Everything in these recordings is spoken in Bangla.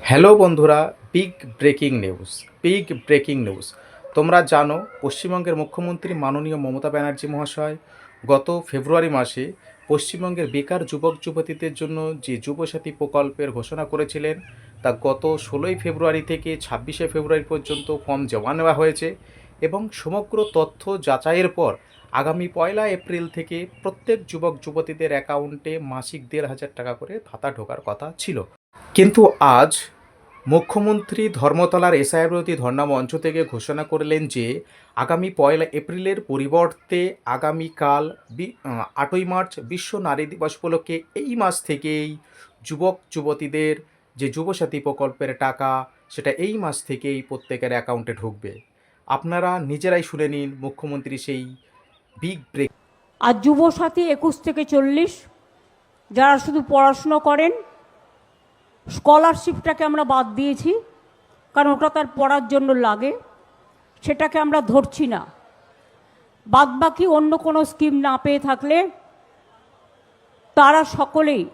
হ্যালো বন্ধুরা, বিগ ব্রেকিং নিউজ। তোমরা জানো পশ্চিমবঙ্গের মুখ্যমন্ত্রী মাননীয় মমতা ব্যানার্জি মহাশয় গত ফেব্রুয়ারি মাসে পশ্চিমবঙ্গের বেকার যুবক যুবতীদের জন্য যে যুবসাথী প্রকল্পের ঘোষণা করেছিলেন, তা গত 16ই ফেব্রুয়ারি থেকে 26শে ফেব্রুয়ারি পর্যন্ত ফর্ম জমা নেওয়া হয়েছে এবং সমগ্র তথ্য যাচাইয়ের পর আগামী 1লা এপ্রিল থেকে প্রত্যেক যুবক যুবতীদের অ্যাকাউন্টে মাসিক 1,500 টাকা করে ভাতা ঢোকার কথা ছিল। কিন্তু আজ মুখ্যমন্ত্রী ধর্মতলার এসআই বিরোধী ধর্ণা মঞ্চ থেকে ঘোষণা করলেন যে আগামী 1লা এপ্রিলের পরিবর্তে আগামীকাল 8ই মার্চ বিশ্ব নারী দিবস উপলক্ষে এই মাস থেকেই যুবক যুবতীদের যে যুবসাথী প্রকল্পের টাকা, সেটা এই মাস থেকেই প্রত্যেকের অ্যাকাউন্টে ঢুকবে। আপনারা নিজেরাই শুনে নিন মুখ্যমন্ত্রী সেই বিগ ব্রেক। আর যুবসাথী 21 থেকে 40 যারা শুধু পড়াশুনো করেন, স্কলারশিপটাকে আমরা বাদ দিয়েছি, কারণ ওটা তার পড়ার জন্য লাগে, সেটাকে আমরা ধরছি না। বাদবাকি অন্য কোনো স্কিম না পেয়ে থাকলে তারা সকলেই,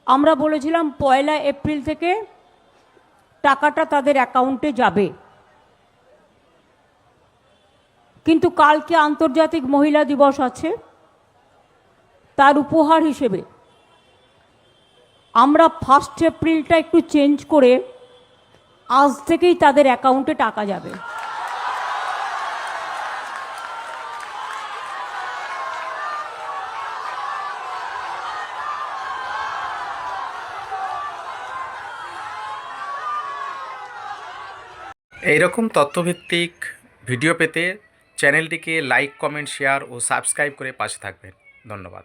আমরা বলেছিলাম 1লা এপ্রিল থেকে টাকাটা তাদের অ্যাকাউন্টে যাবে। কিন্তু কালকে আন্তর্জাতিক মহিলা দিবস আছে, তার উপহার হিসেবে আমরা 1 এপ্রিলটা একটু চেঞ্জ করে আজ থেকেই তাদের অ্যাকাউন্টে টাকা যাবে। এইরকম তথ্যভিত্তিক ভিডিও পেতে চ্যানেলটিকে লাইক, কমেন্ট, শেয়ার ও সাবস্ক্রাইব করে পাশে থাকবেন। ধন্যবাদ।